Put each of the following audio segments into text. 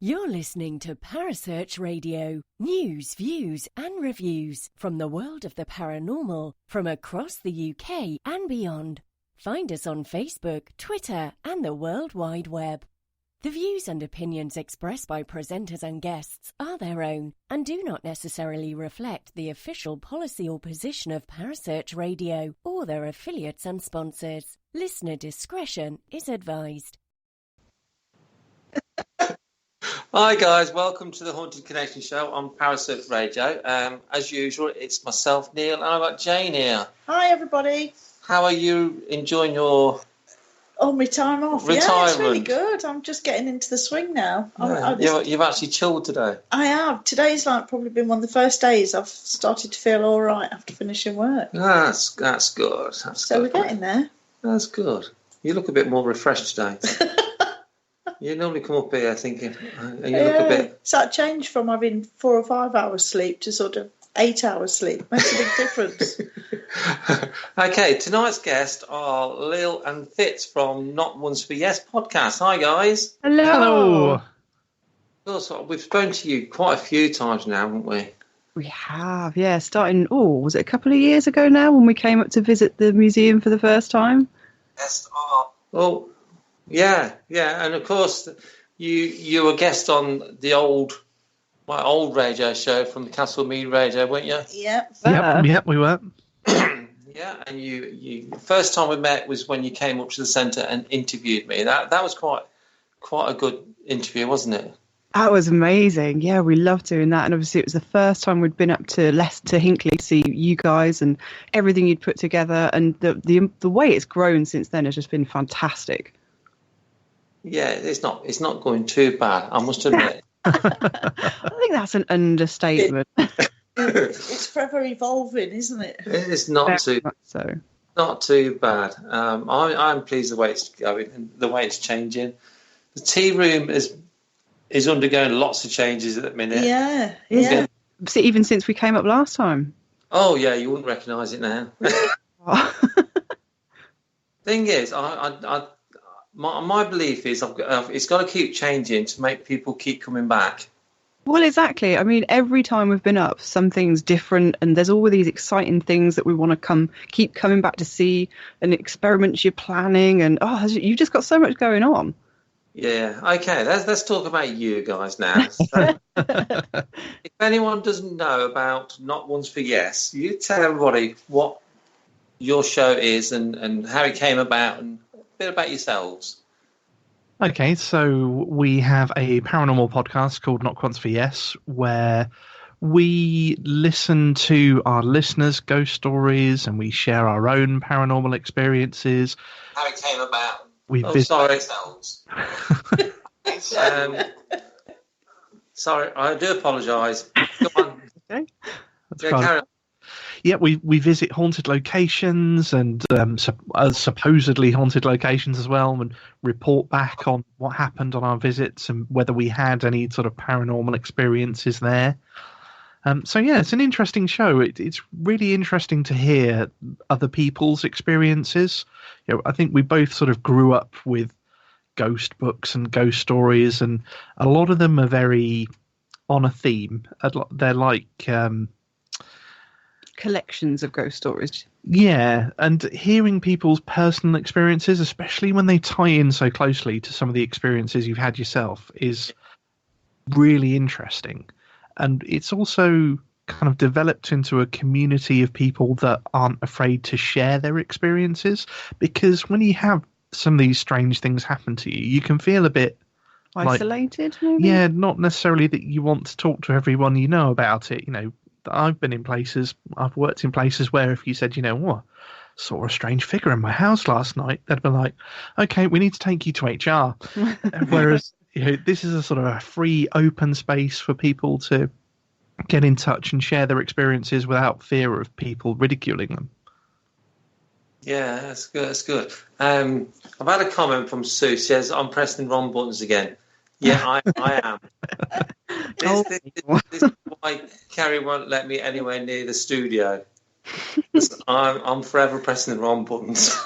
You're listening to Parasearch Radio. News, views and reviews from the world of the paranormal from across the UK and beyond. Find us on Facebook, Twitter and the World Wide Web. The views and opinions expressed by presenters and guests are their own and do not necessarily reflect the official policy or position of Parasearch Radio or their affiliates and sponsors. Listener discretion is advised. Hi guys, welcome to the Haunted Connection Show on Parasearch Radio. As usual, it's myself, Neil, and I've got Jane here. Hi everybody. How are you enjoying your my time off? retirement? Yeah, it's really good. I'm just getting into the swing now. Yeah. You've actually chilled today. I have. Today's probably been one of the first days I've started to feel all right after finishing work. That's good. We're getting there. That's good. You look a bit more refreshed today. You normally come up here thinking, look a bit... It's that change from having 4 or 5 hours sleep to sort of 8 hours sleep. Makes a big difference. Okay, tonight's guests are Lil and Fitz from Not Once for Yes podcast. Hi, guys. Hello. We've spoken to you quite a few times now, haven't we? We have, yeah. Starting, was it a couple of years ago now when we came up to visit the museum for the first time? Yes. Well, yeah, and of course you were a guest on my old radio show from the Castle Mead Radio, weren't you? Yep, we were. Yeah, and you first time we met was when you came up to the centre and interviewed me. That was quite a good interview, wasn't it? That was amazing. Yeah, we loved doing that, and obviously it was the first time we'd been up to Hinckley to see you guys and everything you'd put together, and the way it's grown since then has just been fantastic. Yeah, it's not going too bad, I must admit. I think that's an understatement. It's forever evolving, isn't it? It's not too much so. Not too bad. I'm pleased the way it's going and the way it's changing. The tea room is undergoing lots of changes at the minute. Yeah. Even since we came up last time. Oh yeah, you wouldn't recognise it now. Thing is, my belief is it's got to keep changing to make people keep coming back. Well, exactly. I mean, every time we've been up, something's different, and there's all these exciting things that we want to keep coming back to see, and experiments you're planning, and you've just got so much going on. Yeah. Okay. Let's talk about you guys now. So, if anyone doesn't know about Not Once for Yes, you tell everybody what your show is and how it came about and a bit about yourselves. Okay, so we have a paranormal podcast called Not Once for Yes, where we listen to our listeners' ghost stories and we share our own paranormal experiences. How it came about. Sorry. Sorry, I do apologise. Come on. Okay. Carry on. Yeah, we visit haunted locations and supposedly haunted locations as well, and report back on what happened on our visits and whether we had any sort of paranormal experiences there. So yeah, it's an interesting show. It's really interesting to hear other people's experiences. I think we both sort of grew up with ghost books and ghost stories, and a lot of them are very on a theme. They're like collections of ghost stories. Yeah, and hearing people's personal experiences, especially when they tie in so closely to some of the experiences you've had yourself, is really interesting. And it's also kind of developed into a community of people that aren't afraid to share their experiences, because when you have some of these strange things happen to you, you can feel a bit isolated, maybe? Yeah, not necessarily that you want to talk to everyone you know about it. I've worked in places where if you said, saw a strange figure in my house last night, they'd be like, okay, we need to take you to HR. Whereas, this is a sort of a free, open space for people to get in touch and share their experiences without fear of people ridiculing them. Yeah, that's good. That's good. I've had a comment from Sue. Says, I'm pressing the wrong buttons again. Yeah, I am. This is why Carrie won't let me anywhere near the studio. I'm forever pressing the wrong buttons.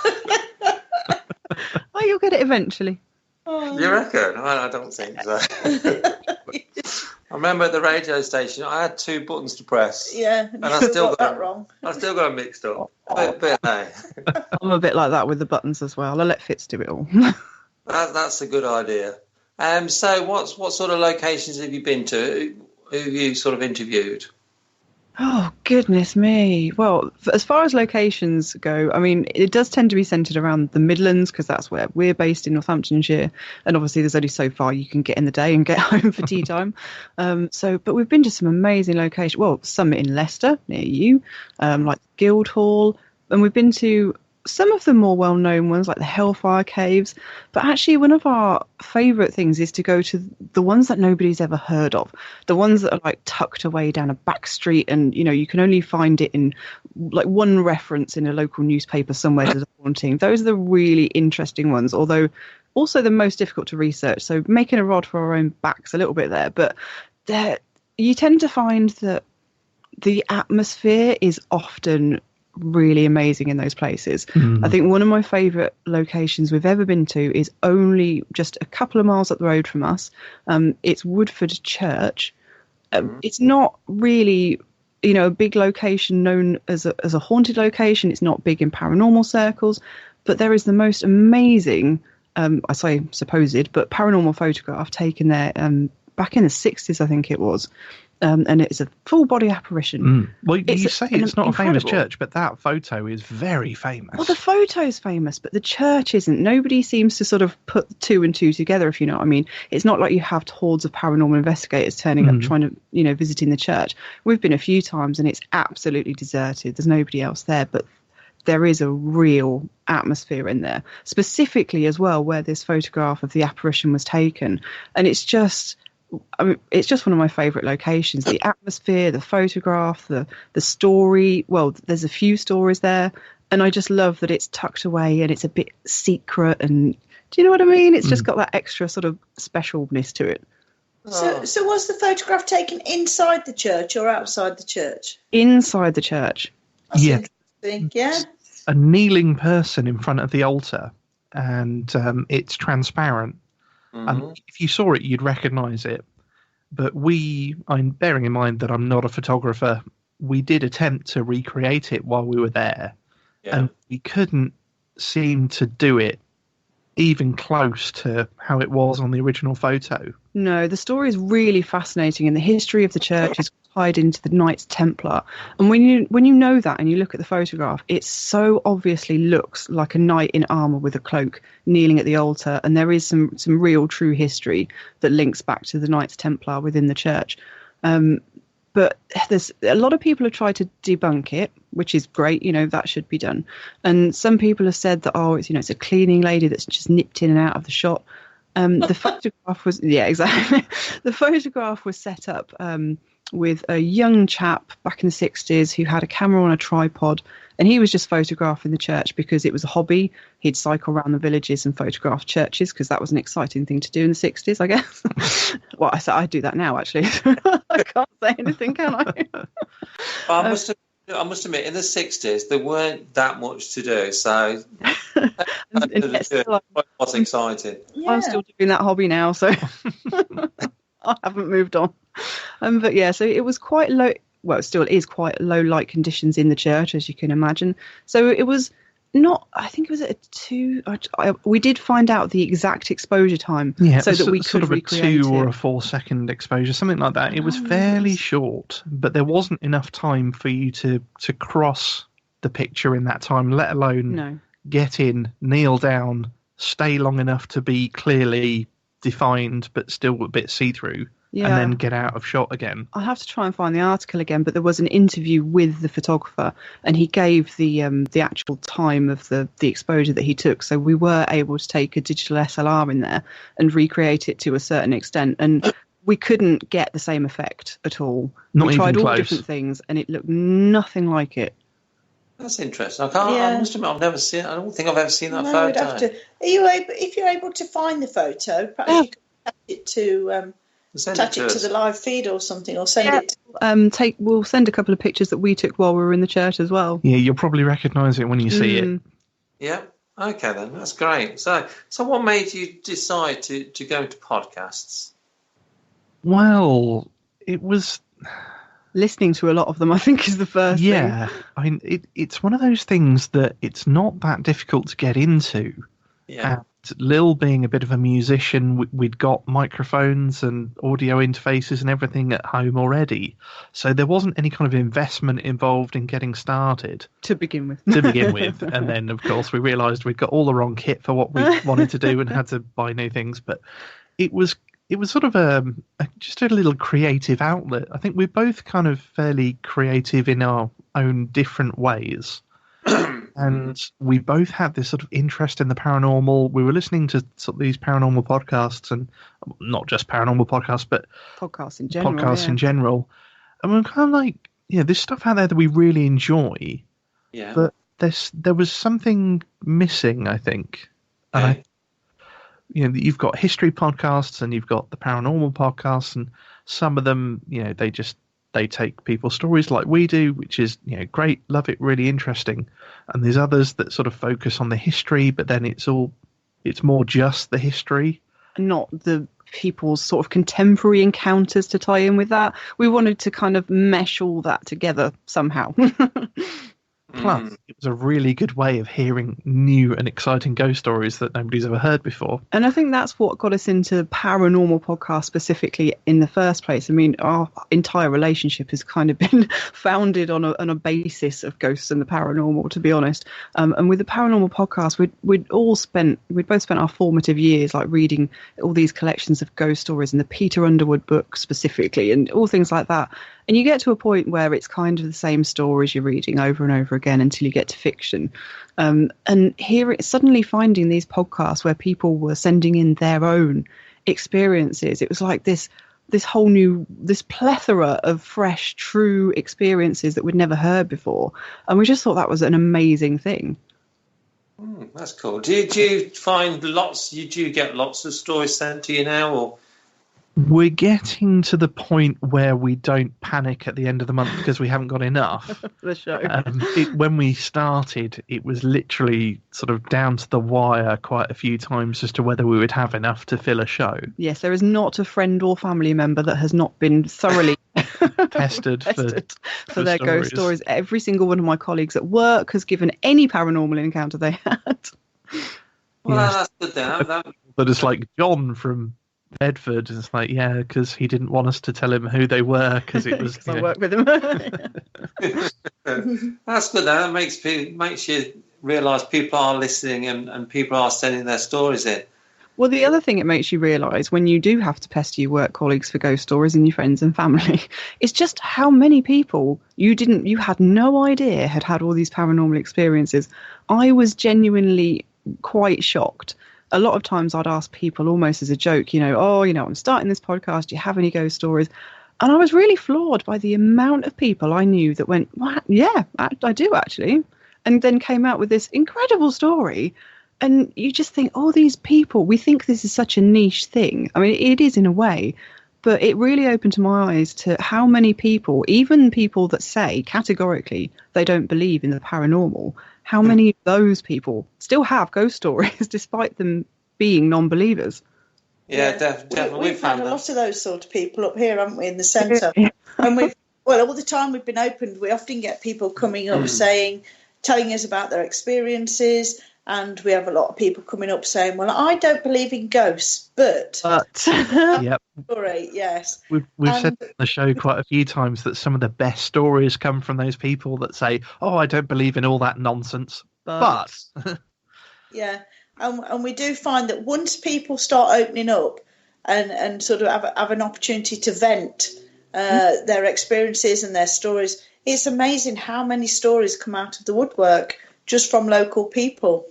You'll get it eventually. You reckon? I don't think so. I remember at the radio station, I had 2 buttons to press. Yeah, and I still got that wrong. I still got them mixed up. But hey. I'm a bit like that with the buttons as well. I let Fitz do it all. That's a good idea. So what sort of locations have you been to? Who have you sort of interviewed? Oh, goodness me. Well, as far as locations go, I mean, it does tend to be centred around the Midlands because that's where we're based in Northamptonshire. And obviously there's only so far you can get in the day and get home for tea time. But we've been to some amazing locations. Well, some in Leicester, near you, like Guildhall. And we've been to some of the more well-known ones like the Hellfire Caves, but actually one of our favourite things is to go to the ones that nobody's ever heard of, the ones that are like tucked away down a back street, and you can only find it in like one reference in a local newspaper somewhere to the haunting. Those are the really interesting ones, although also the most difficult to research, so making a rod for our own backs a little bit there. But you tend to find that the atmosphere is often really amazing in those places. I think one of my favourite locations we've ever been to is only just a couple of miles up the road from us. It's Woodford Church. It's not really a big location known as a haunted location. It's not big in paranormal circles, but there is the most amazing I say supposed, but paranormal photograph taken there back in the 60s, I think it was. And it's a full body apparition. Well, you say it's not incredible. a famous church, but that photo is very famous. Well, the photo's famous, but the church isn't. Nobody seems to sort of put 2 and 2 together, if you know what I mean. It's not like you have hordes of paranormal investigators turning up trying to, visiting the church. We've been a few times and it's absolutely deserted. There's nobody else there, but there is a real atmosphere in there, specifically as well where this photograph of the apparition was taken. And it's just one of my favourite locations. The atmosphere, the photograph, the story. Well, there's a few stories there, and I just love that it's tucked away and it's a bit secret. And do you know what I mean? It's just got that extra sort of specialness to it. So was the photograph taken inside the church or outside the church? Inside the church. That's Yeah. interesting. Yeah. A kneeling person in front of the altar, and it's transparent. If you saw it, you'd recognise it. But I'm bearing in mind that I'm not a photographer, we did attempt to recreate it while we were there. Yeah. And we couldn't seem to do it even close to how it was on the original photo. No, the story is really fascinating, and the history of the church is tied into the Knights Templar. And when you know that and you look at the photograph, it so obviously looks like a knight in armour with a cloak kneeling at the altar, and there is some real true history that links back to the Knights Templar within the church. But there's a lot of people have tried to debunk it, which is great. That should be done. And some people have said that, it's a cleaning lady that's just nipped in and out of the shot. The photograph was, exactly. The photograph was set up with a young chap back in the 60s who had a camera on a tripod, and he was just photographing the church because it was a hobby. He'd cycle around the villages and photograph churches because that was an exciting thing to do in the 60s, I guess. Well, I do that now, actually. I can't say anything, can I? I must admit, in the 60s, there weren't that much to do, so it was exciting. Yeah. I'm still doing that hobby now, so I haven't moved on. But yeah, so it was quite low. Well, it still is quite low light conditions in the church, as you can imagine. So it was not. I think it was at a 2. We did find out the exact exposure time, so that we could sort of a recreate 2 or it. a 4 second exposure, something like that. It was fairly short, but there wasn't enough time for you to cross the picture in that time, let alone get in, kneel down, stay long enough to be clearly defined, but still a bit see-through. Yeah. And then get out of shot again. I'll have to try and find the article again, but there was an interview with the photographer, and he gave the actual time of the exposure that he took. So we were able to take a digital SLR in there and recreate it to a certain extent, and we couldn't get the same effect at all. Not we even tried all close. different things, and it looked nothing like it. That's interesting. I must admit, I've never seen. I don't think I've ever seen that photo. We'd have to, if you're able to find the photo, perhaps you could attach it to. Attach it to the live feed or something, or send it. We'll send a couple of pictures that we took while we were in the church as well. Yeah, you'll probably recognise it when you see it. Yeah. Okay, then that's great. So what made you decide to go into podcasts? Well, it was listening to a lot of them, I think, is the first thing. Yeah, I mean, it's one of those things that it's not that difficult to get into. Yeah. And Lil being a bit of a musician, we'd got microphones and audio interfaces and everything at home already. So there wasn't any kind of investment involved in getting started. To begin with. And then, of course, we realised we'd got all the wrong kit for what we wanted to do and had to buy new things. But it was sort of just a little creative outlet. I think we're both kind of fairly creative in our own different ways. And we both had this sort of interest in the paranormal. We were listening to sort of these paranormal podcasts, and not just paranormal podcasts, but podcasts in general. And we were kind of like, there's stuff out there that we really enjoy. Yeah. But there was something missing, I think. And you've got history podcasts and you've got the paranormal podcasts, and some of them, they take people's stories like we do, which is, great, love it, really interesting. And there's others that sort of focus on the history, but then it's more just the history. Not the people's sort of contemporary encounters to tie in with that. We wanted to kind of mesh all that together somehow. Plus, it was a really good way of hearing new and exciting ghost stories that nobody's ever heard before. And I think that's what got us into paranormal podcasts specifically in the first place. I mean, our entire relationship has kind of been founded on a basis of ghosts and the paranormal, to be honest. And with the paranormal podcast, we'd both spent our formative years like reading all these collections of ghost stories and the Peter Underwood books specifically and all things like that. And you get to a point where it's kind of the same stories you're reading over and over again until you get to fiction. And suddenly finding these podcasts where people were sending in their own experiences, it was like this plethora of fresh, true experiences that we'd never heard before. And we just thought that was an amazing thing. That's cool. Do you find you get lots of stories sent to you now, or? We're getting to the point where we don't panic at the end of the month because we haven't got enough. The show. When we started, it was literally sort of down to the wire quite a few times as to whether we would have enough to fill a show. Yes, there is not a friend or family member that has not been thoroughly tested for their ghost stories. Every single one of my colleagues at work has given any paranormal encounter they had. Well, that's good then. But it's like John from Bedford, it's like, because he didn't want us to tell him who they were because it was. I work with him. That's good. That makes you realise people are listening and people are sending their stories in. Well, the other thing it makes you realise when you do have to pester your work colleagues for ghost stories and your friends and family, is just how many people you had no idea had all these paranormal experiences. I was genuinely quite shocked. A lot of times I'd ask people almost as a joke, I'm starting this podcast, do you have any ghost stories? And I was really floored by the amount of people I knew that went, well, yeah, I do actually. And then came out with this incredible story. And you just think, these people, we think this is such a niche thing. I mean, it is in a way, but it really opened my eyes to how many people, even people that say categorically they don't believe in the paranormal, how many of those people still have ghost stories despite them being non-believers. Yeah, definitely. We've had a lot of those sort of people up here, haven't we, in the centre? And all the time we've been opened, we often get people coming up telling us about their experiences. And we have a lot of people coming up saying, well, I don't believe in ghosts, but yep. Story, yes. We've said on the show quite a few times that some of the best stories come from those people that say, I don't believe in all that nonsense, but. Yeah, and we do find that once people start opening up and sort of have an opportunity to vent their experiences and their stories, it's amazing how many stories come out of the woodwork just from local people.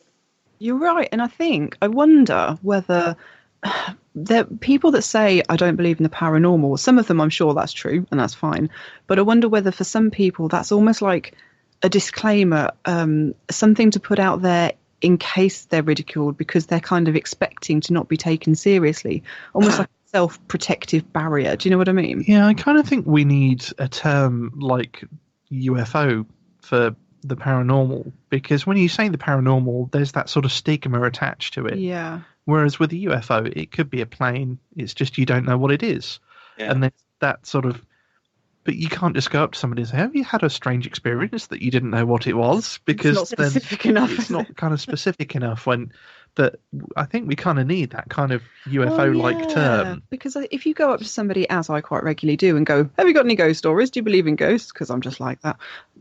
You're right. And I wonder whether there are people that say, I don't believe in the paranormal. Some of them, I'm sure that's true and that's fine. But I wonder whether for some people that's almost like a disclaimer, something to put out there in case they're ridiculed because they're kind of expecting to not be taken seriously. Almost like a self-protective barrier. Do you know what I mean? Yeah, I kind of think we need a term like UFO for the paranormal, because when you say the paranormal, there's that sort of stigma attached to it. Yeah. Whereas with a UFO, it could be a plane. It's just you don't know what it is. Yeah. And there's that sort of... But you can't just go up to somebody and say, have you had a strange experience that you didn't know what it was? Because it's not specific enough. It's not kind of specific enough that I think we kind of need that kind of UFO-like term. Because if you go up to somebody, as I quite regularly do, and go, have you got any ghost stories? Do you believe in ghosts? Because I'm just like that.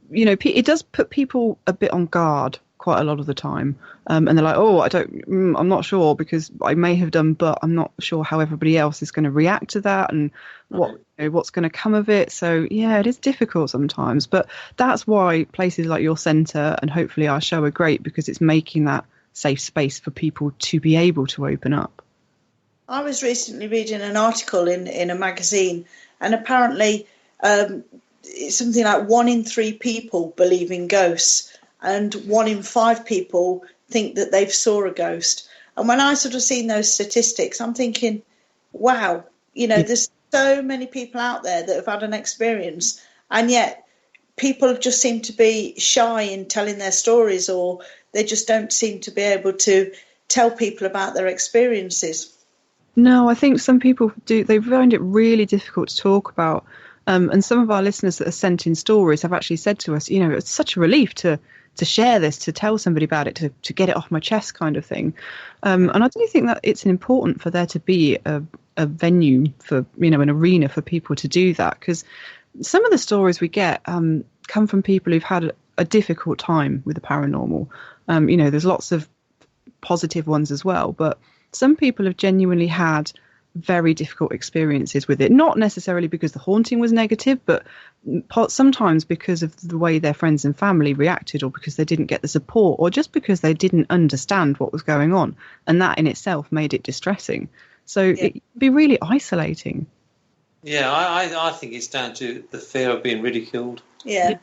It does put people a bit on guard quite a lot of the time. And they're like, oh, I'm not sure, because I may have done, but I'm not sure how everybody else is going to react to that and what's going to come of it. So, yeah, it is difficult sometimes. But that's why places like your centre and hopefully our show are great, because it's making that safe space for people to be able to open up. I was recently reading an article in a magazine, and apparently it's something like 1 in 3 people believe in ghosts, and 1 in 5 people think that they've saw a ghost. And when I sort of seen those statistics, I'm thinking, wow, there's so many people out there that have had an experience, and yet people just seem to be shy in telling their stories, or they just don't seem to be able to tell people about their experiences. No, I think some people do. They find it really difficult to talk about. And some of our listeners that have sent in stories have actually said to us, it's such a relief to share this, to tell somebody about it, to get it off my chest kind of thing. And I do think that it's important for there to be a venue for, an arena for people to do that, because some of the stories we get come from people who've had a difficult time with the paranormal. There's lots of positive ones as well, but some people have genuinely had very difficult experiences with it, not necessarily because the haunting was negative, but sometimes because of the way their friends and family reacted, or because they didn't get the support, or just because they didn't understand what was going on, and that in itself made it distressing. So it'd be really isolating. Yeah, I think it's down to the fear of being ridiculed. Yeah.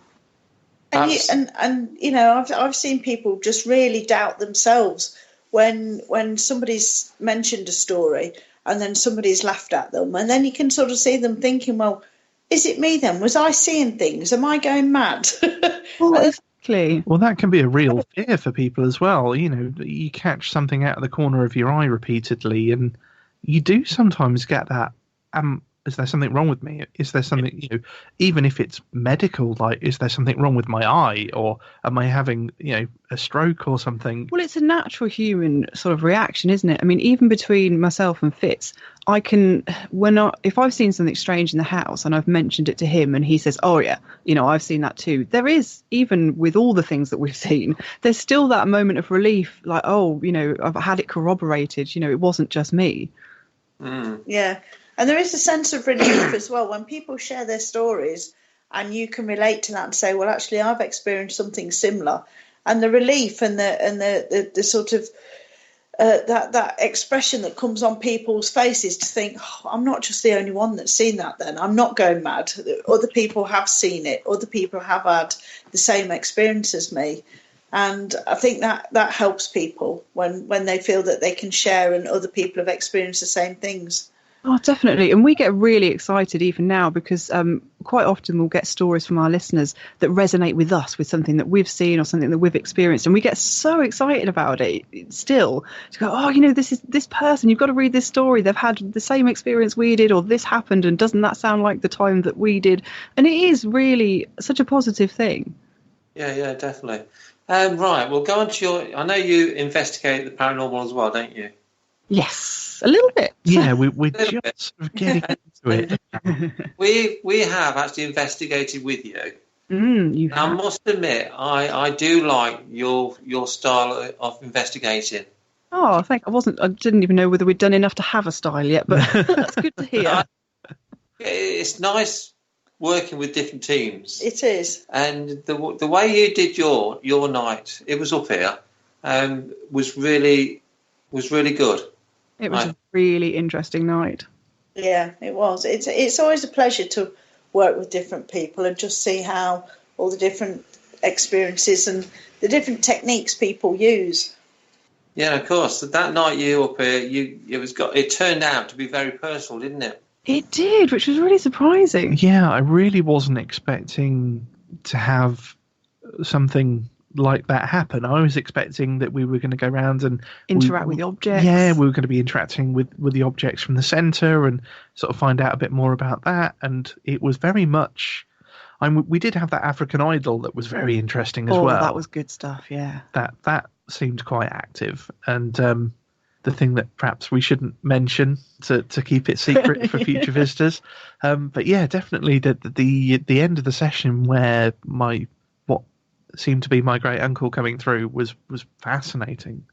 And I've seen people just really doubt themselves when somebody's mentioned a story and then somebody's laughed at them, and then you can sort of see them thinking, well, is it me then? Was I seeing things? Am I going mad? Well, exactly. Well, that can be a real fear for people as well. You catch something out of the corner of your eye repeatedly, and you do sometimes get that, is there something wrong with me? Is there something, even if it's medical, like, is there something wrong with my eye, or am I having, a stroke or something? Well, it's a natural human sort of reaction, isn't it? I mean, even between myself and Fitz, if I've seen something strange in the house and I've mentioned it to him and he says, oh yeah, I've seen that too. There is, even with all the things that we've seen, there's still that moment of relief, like, oh, I've had it corroborated, it wasn't just me. Mm. Yeah. And there is a sense of relief as well when people share their stories and you can relate to that and say, well, actually, I've experienced something similar. And the relief and the sort of that expression that comes on people's faces to think, oh, I'm not just the only one that's seen that then. I'm not going mad. Other people have seen it. Other people have had the same experience as me. And I think that helps people when they feel that they can share and other people have experienced the same things. Oh, definitely. And we get really excited even now because quite often we'll get stories from our listeners that resonate with us, with something that we've seen or something that we've experienced. And we get so excited about it still to go, oh, this is this person, you've got to read this story. They've had the same experience we did, or this happened. And doesn't that sound like the time that we did? And it is really such a positive thing. Yeah, definitely. Right. We'll go on to I know you investigate the paranormal as well, don't you? Yes, a little bit. Yeah, we're just sort of getting into it. We have actually investigated with you. I must admit, I do like your style of investigating. Oh, I think I didn't even know whether we'd done enough to have a style yet, but that's good to hear. It's nice working with different teams. It is. And the way you did your night, it was up here, was really good. It was a really interesting night. Yeah, it was. It's always a pleasure to work with different people and just see how all the different experiences and the different techniques people use. Yeah, of course. That night you up here, it turned out to be very personal, didn't it? It did, which was really surprising. Yeah, I really wasn't expecting to have something like that happen. I was expecting that we were going to go around and interact with the objects. Yeah, we were going to be interacting with the objects from the centre and sort of find out a bit more about that. And it was very much... we did have that African idol that was very interesting as well. That was good stuff, yeah. That seemed quite active. And the thing that perhaps we shouldn't mention to keep it secret for future visitors. But yeah, definitely the end of the session where what seemed to be my great uncle coming through was fascinating.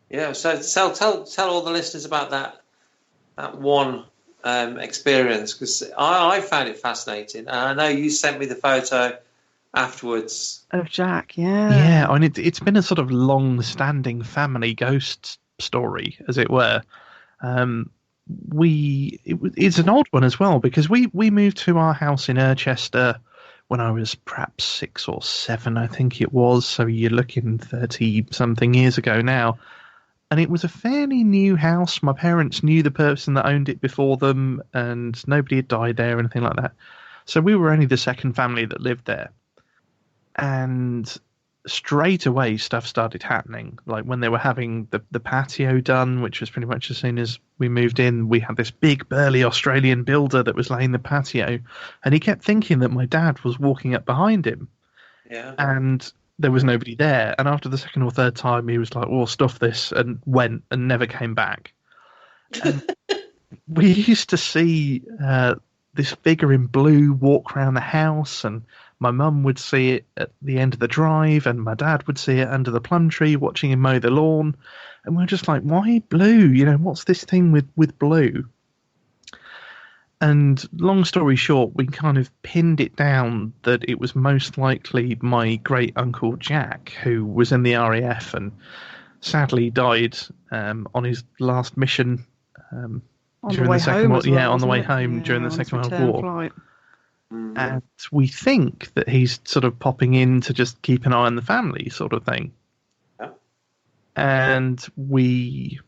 Yeah, so tell all the listeners about that one experience, because I found it fascinating, and I know you sent me the photo afterwards of Jack. Yeah, yeah, and it's been a sort of long-standing family ghost story, as it were. It's an odd one as well, because we moved to our house in Irchester when I was perhaps 6 or 7, I think it was. So you're looking 30-something years ago now. And it was a fairly new house. My parents knew the person that owned it before them, and nobody had died there or anything like that. So we were only the second family that lived there. And straight away stuff started happening. Like when they were having the patio done, which was pretty much as soon as we moved in, we had this big burly Australian builder that was laying the patio, and he kept thinking that my dad was walking up behind him. Yeah. And there was nobody there. And after the second or third time, he was like, well, stuff this, and went and never came back. And we used to see this figure in blue walk around the house, and my mum would see it at the end of the drive, and my dad would see it under the plum tree watching him mow the lawn. And we were just like, why blue? You know, what's this thing with blue? And long story short, we kind of pinned it down that it was most likely my great uncle Jack, who was in the RAF and sadly died on his last mission during the Second World War. Yeah, on the way home during the Second World War. Flight. And we think that he's sort of popping in to just keep an eye on the family, sort of thing. Yeah. And we've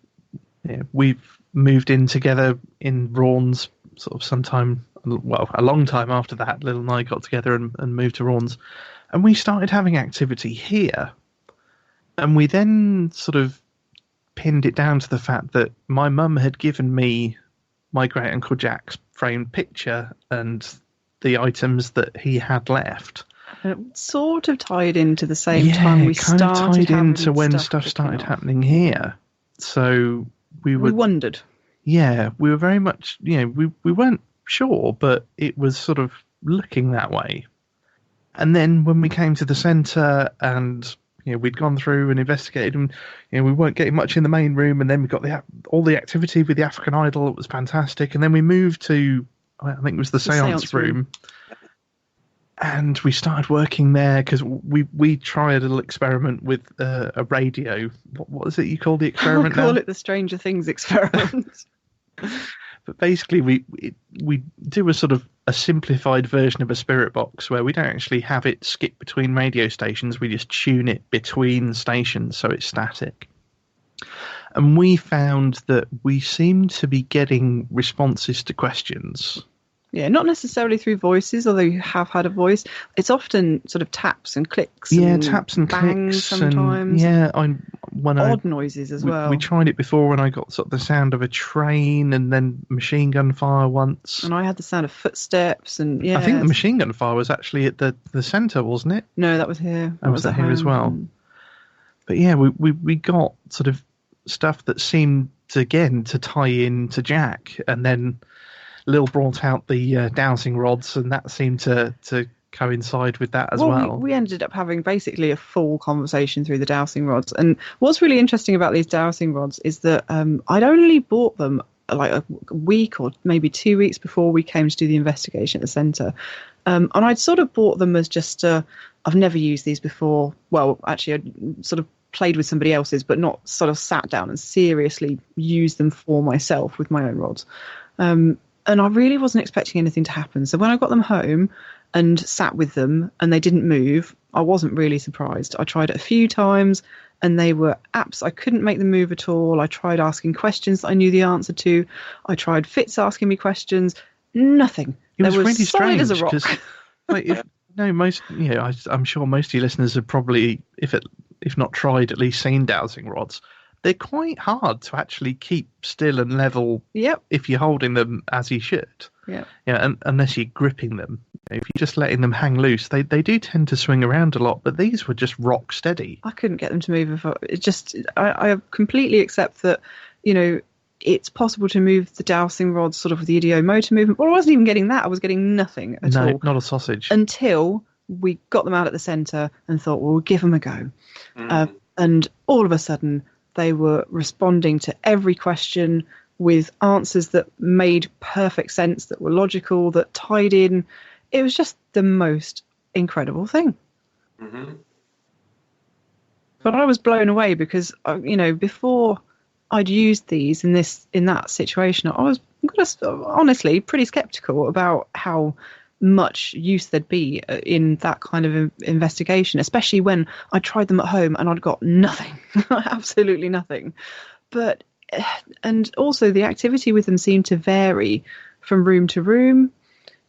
moved in together in Raunds sort of sometime, well, a long time after that. Lil and I got together and moved to Raunds, and we started having activity here. And we then sort of pinned it down to the fact that my mum had given me my great uncle Jack's framed picture and the items that he had left. It sort of tied into the same time we started. Yeah, kind of tied into when stuff started happening here. So we wondered. Yeah, we were very much, we weren't sure, but it was sort of looking that way. And then when we came to the centre and we'd gone through and investigated, and we weren't getting much in the main room, and then we got all the activity with the African idol. It was fantastic. And then we moved to, I think it was the seance room. And we started working there because we tried a little experiment with a radio. What is it you call the experiment now? Call it the Stranger Things experiment. But basically, we do a sort of a simplified version of a spirit box where we don't actually have it skip between radio stations. We just tune it between stations so it's static. And we found that we seemed to be getting responses to questions. Yeah, not necessarily through voices, although you have had a voice. It's often sort of taps and clicks. Yeah, taps and clicks sometimes. And, odd noises as well. We tried it before when I got sort of the sound of a train and then machine gun fire once. And I had the sound of footsteps and I think the machine gun fire was actually at the centre, wasn't it? No, that was here. That was here as well. But yeah, we got sort of stuff that seemed to tie in to Jack, and then Lil brought out the dowsing rods, and that seemed to coincide with that as well. We ended up having basically a full conversation through the dowsing rods. And what's really interesting about these dowsing rods is that I'd only bought them like a week or maybe 2 weeks before we came to do the investigation at the centre. And I'd sort of bought them as just I've never used these before. Well, actually, I'd sort of played with somebody else's, but not sort of sat down and seriously used them for myself with my own rods. And I really wasn't expecting anything to happen. So when I got them home and sat with them and they didn't move, I wasn't really surprised. I tried it a few times and they were I couldn't make them move at all. I tried asking questions that I knew the answer to. I tried Fitz asking me questions. Nothing. It was really strange as a rock. Like No, I'm sure most of your listeners have probably, if not tried, at least seen dowsing rods. They're quite hard to actually keep still and level. Yep. If you're holding them as you should. Yeah. Yeah, and unless you're gripping them. If you're just letting them hang loose, they do tend to swing around a lot. But these were just rock steady. I couldn't get them to move. I completely accept that, it's possible to move the dowsing rods sort of with the ideomotor movement. Well, I wasn't even getting that. I was getting nothing at all. No, not a sausage. Until we got them out at the centre and thought, well, we'll give them a go. And all of a sudden, they were responding to every question with answers that made perfect sense, that were logical, that tied in. It was just the most incredible thing. Mm-hmm. But I was blown away because, before I'd used these in that situation, I was honestly pretty skeptical about how much use there'd be in that kind of investigation, especially when I tried them at home and I'd got nothing, absolutely nothing. And also the activity with them seemed to vary from room to room.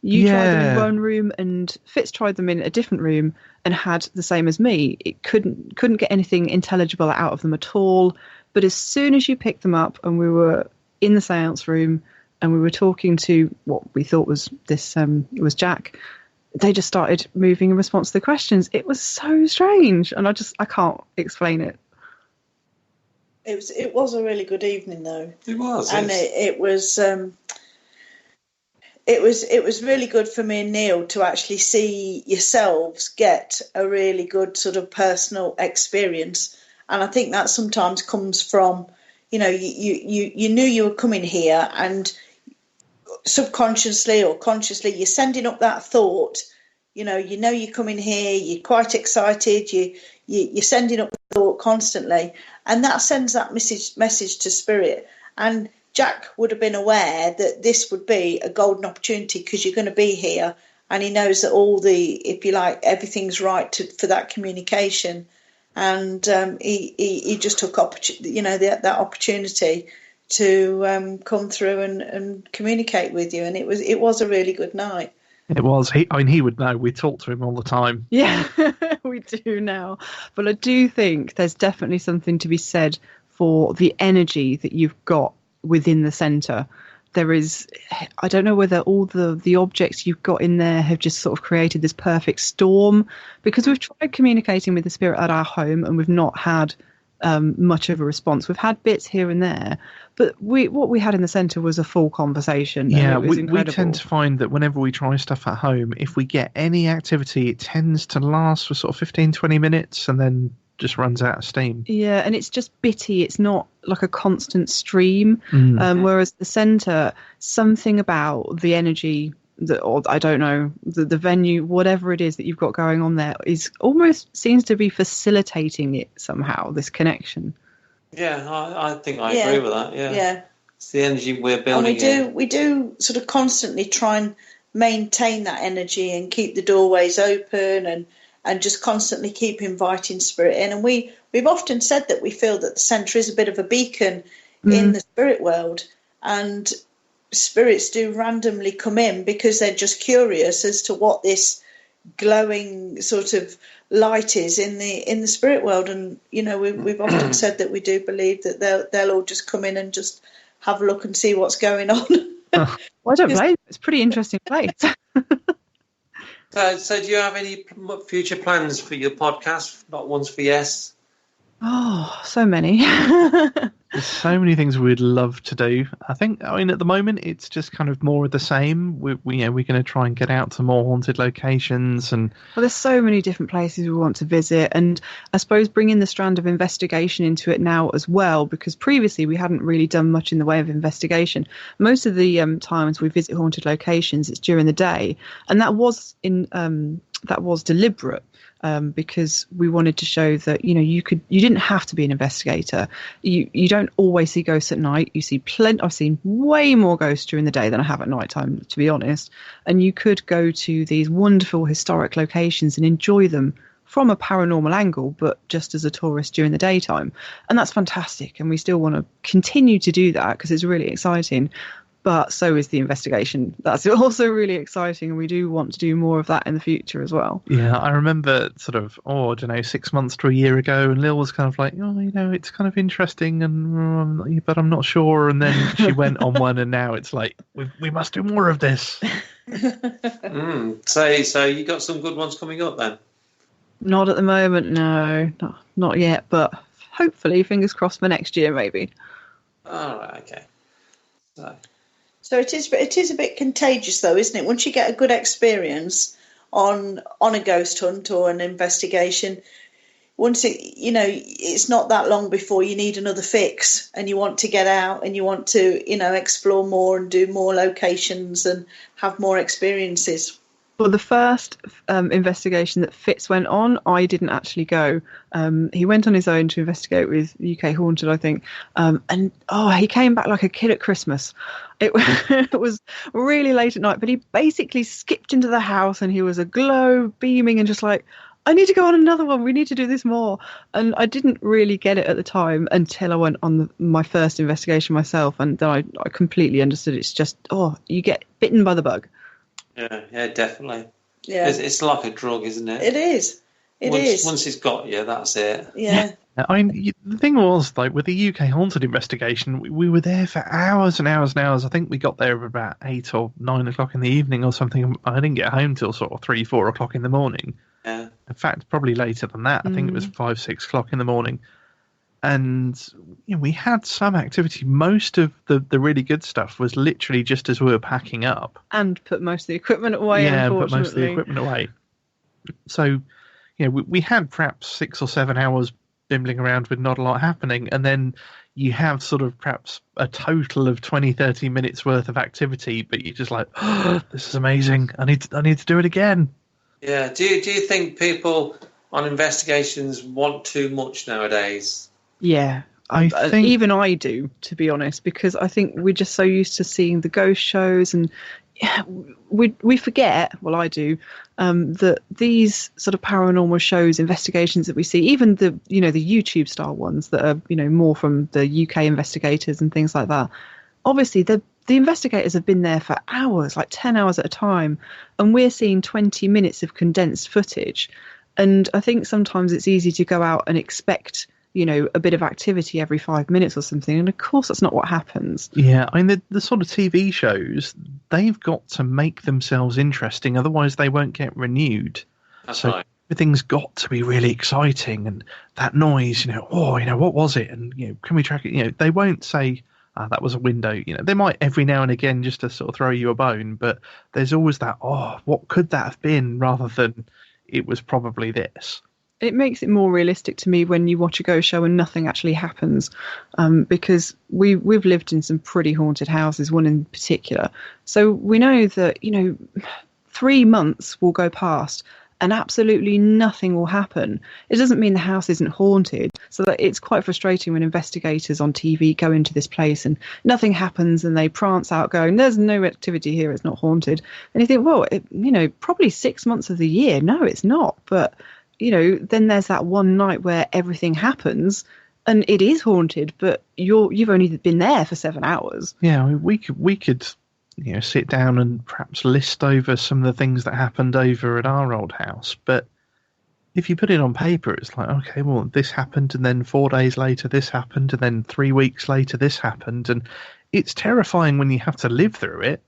You tried them in one room, and Fitz tried them in a different room and had the same as me. It couldn't get anything intelligible out of them at all. But as soon as you picked them up and we were in the seance room and we were talking to what we thought was was Jack, they just started moving in response to the questions. It was so strange, and I can't explain it. It was a really good evening, though. It was, and it was really good for me and Neil to actually see yourselves get a really good sort of personal experience. And I think that sometimes comes from, you knew you were coming here, and subconsciously or consciously you're sending up that thought. You're coming here, you're quite excited, you're sending up the thought constantly, and that sends that message to spirit. And Jack would have been aware that this would be a golden opportunity because you're going to be here, and he knows that if you like, everything's right for that communication. And he just took that opportunity to come through and communicate with you, and it was a really good night. It was. He would know. We talk to him all the time. Yeah, we do now. But I do think there's definitely something to be said for the energy that you've got within the centre. There is, I don't know whether all the objects you've got in there have just sort of created this perfect storm, because we've tried communicating with the spirit at our home and we've not had much of a response. We've had bits here and there, but what we had in the centre was a full conversation. Yeah, we tend to find that whenever we try stuff at home, if we get any activity, it tends to last for sort of 15-20 minutes and then just runs out of steam. Yeah, and it's just bitty. It's not like a constant stream. Whereas the centre, something about the energy, or I don't know, the venue, whatever it is that you've got going on there, is almost seems to be facilitating it somehow, this connection. Yeah, I think I agree with that. Yeah, it's the energy we're building. And we do sort of constantly try and maintain that energy and keep the doorways open and just constantly keep inviting spirit in. And we've often said that we feel that the centre is a bit of a beacon in the spirit world, and spirits do randomly come in because they're just curious as to what this glowing sort of light is in the spirit world. And we've often said that we do believe that they'll all just come in and just have a look and see what's going on. Well, I don't blame. It's a pretty interesting place. So do you have any future plans for your podcast? Not Ones for Yes? Oh, so many. There's so many things we'd love to do. I mean, at the moment, it's just kind of more of the same. We're going to try and get out to more haunted locations. Well, there's so many different places we want to visit. And I suppose bringing the strand of investigation into it now as well, because previously we hadn't really done much in the way of investigation. Most of the times we visit haunted locations, it's during the day. And that was deliberate. Because we wanted to show that you didn't have to be an investigator. You don't always see ghosts at night. You see I've seen way more ghosts during the day than I have at night time, to be honest. And you could go to these wonderful historic locations and enjoy them from a paranormal angle, but just as a tourist during the daytime. And that's fantastic. And we still want to continue to do that because it's really exciting. but so is the investigation. That's also really exciting, and we do want to do more of that in the future as well. Yeah, I remember sort of, I don't know, 6 months to a year ago, and Lil was kind of like, it's kind of interesting, and but I'm not sure. And then she went on one, and now it's like, we must do more of this. So you got some good ones coming up then? Not at the moment, no, not yet, but hopefully, fingers crossed for next year, maybe. All right, okay. So it is a bit contagious, though, isn't it? Once you get a good experience on a ghost hunt or an investigation, it's not that long before you need another fix, and you want to get out and you want to, explore more and do more locations and have more experiences. Well, the first investigation that Fitz went on, I didn't actually go. He went on his own to investigate with UK Haunted, I think. He came back like a kid at Christmas. It was really late at night, but he basically skipped into the house and he was aglow, beaming, and just like, I need to go on another one. We need to do this more. And I didn't really get it at the time until I went on my first investigation myself. And then I completely understood. It's just, you get bitten by the bug. Yeah, definitely. Yeah, it's like a drug, isn't it? It is. Once it's got you, that's it. Yeah. I mean, the thing was, like, with the UK Haunted investigation, we were there for hours and hours and hours. I think we got there about 8 or 9 o'clock in the evening or something. I didn't get home till sort of 3, 4 o'clock in the morning. Yeah. In fact, probably later than that. I think it was 5, 6 o'clock in the morning. And we had some activity. Most of the really good stuff was literally just as we were packing up. And put most of the equipment away, unfortunately. put most of the equipment away. So, we had perhaps 6 or 7 hours bimbling around with not a lot happening. And then you have sort of perhaps a total of 20, 30 minutes worth of activity, but you're just like, this is amazing. I need to do it again. Yeah. Do you think people on investigations want too much nowadays? Yeah, I think even I do, to be honest, because I think we're just so used to seeing the ghost shows, and we forget. Well, I do, that these sort of paranormal shows, investigations that we see, even the the YouTube style ones that are more from the UK investigators and things like that. Obviously, the investigators have been there for hours, like 10 hours at a time, and we're seeing 20 minutes of condensed footage. And I think sometimes it's easy to go out and expect a bit of activity every 5 minutes or something. And of course, that's not what happens. Yeah, I mean, the sort of TV shows, they've got to make themselves interesting. Otherwise, they won't get renewed. That's right. Everything's got to be really exciting. And that noise, what was it? And, can we track it? They won't say, that was a window. They might every now and again just to sort of throw you a bone. But there's always that, what could that have been? Rather than it was probably this. It makes it more realistic to me when you watch a ghost show and nothing actually happens, because we've lived in some pretty haunted houses, one in particular. So we know that 3 months will go past and absolutely nothing will happen. It doesn't mean the house isn't haunted. So that it's quite frustrating when investigators on TV go into this place and nothing happens, and they prance out going, "There's no activity here. It's not haunted." And you think, well, probably 6 months of the year. No, it's not, but. Then there's that one night where everything happens and it is haunted, but you've only been there for 7 hours. Yeah, we could sit down and perhaps list over some of the things that happened over at our old house. But if you put it on paper, it's like, okay, well, this happened, and then 4 days later this happened, and then 3 weeks later this happened, and it's terrifying when you have to live through it.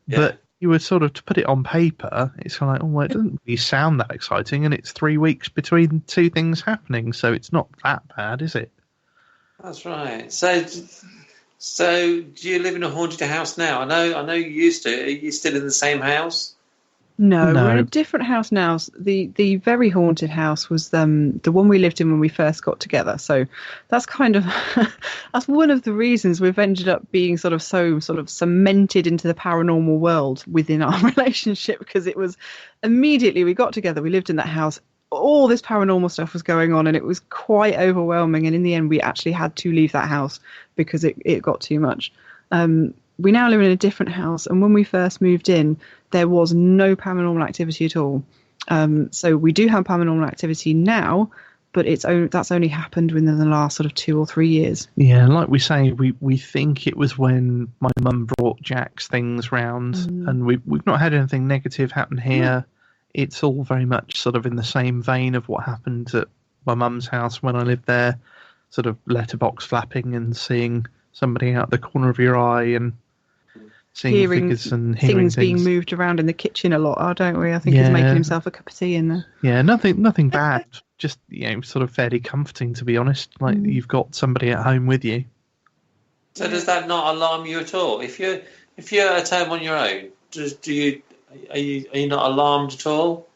But you were sort of, to put it on paper, it's kind of like, it doesn't really sound that exciting, and it's 3 weeks between two things happening, so it's not that bad, is it? That's right. So do you live in a haunted house now? I know you used to. Are you still in the same house? No, we're in a different house now. The very haunted house was the one we lived in when we first got together. So that's kind of that's one of the reasons we've ended up being sort of cemented into the paranormal world within our relationship, because it was immediately we got together, we lived in that house, all this paranormal stuff was going on, and it was quite overwhelming. And in the end, we actually had to leave that house because it got too much. We now live in a different house, and when we first moved in, there was no paranormal activity at all. So we do have paranormal activity now, but that's only happened within the last sort of 2 or 3 years. Yeah, like we say, we think it was when my mum brought Jack's things round, and we've not had anything negative happen here. It's all very much sort of in the same vein of what happened at my mum's house when I lived there, sort of letterbox flapping and seeing somebody out the corner of your eye and seeing figures and hearing things being moved around in the kitchen a lot, don't we? I think he's making himself a cup of tea in there. Yeah, nothing bad. Just, sort of fairly comforting, to be honest. Like you've got somebody at home with you. So does that not alarm you at all? If you're at home on your own, are you not alarmed at all?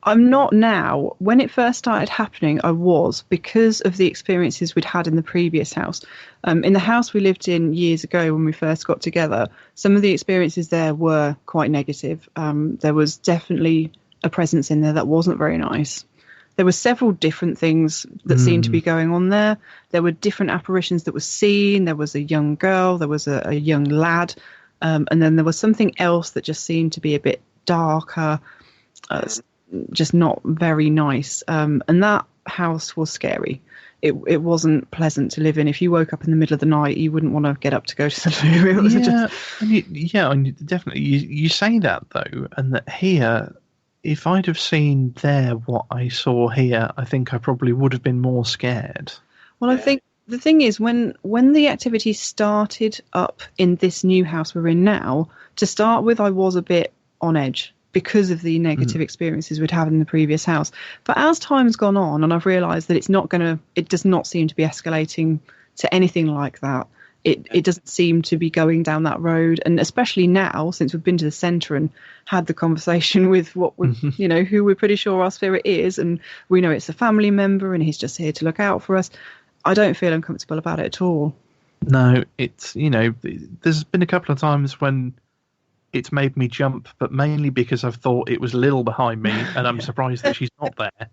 I'm not now. When it first started happening, I was, because of the experiences we'd had in the previous house. In the house we lived in years ago when we first got together, some of the experiences there were quite negative. There was definitely a presence in there that wasn't very nice. There were several different things that seemed to be going on there. There were different apparitions that were seen. There was a young girl. There was a young lad. And then there was something else that just seemed to be a bit darker, just not very nice. And that house was scary. It wasn't pleasant to live in. If you woke up in the middle of the night, you wouldn't want to get up to go to the loo. It was and definitely. You say that, though, and that here, if I'd have seen there what I saw here, I think I probably would have been more scared. Well, I think the thing is, when the activity started up in this new house we're in now, to start with, I was a bit on edge because of the negative experiences we'd had in the previous house. But as time's gone on, and I've realised that it does not seem to be escalating to anything like that. It doesn't seem to be going down that road, and especially now, since we've been to the centre and had the conversation with who we're pretty sure our spirit is, and we know it's a family member and he's just here to look out for us. I don't feel uncomfortable about it at all. No, it's, there's been a couple of times when it's made me jump, but mainly because I've thought it was Lil behind me, and I'm surprised that she's not there,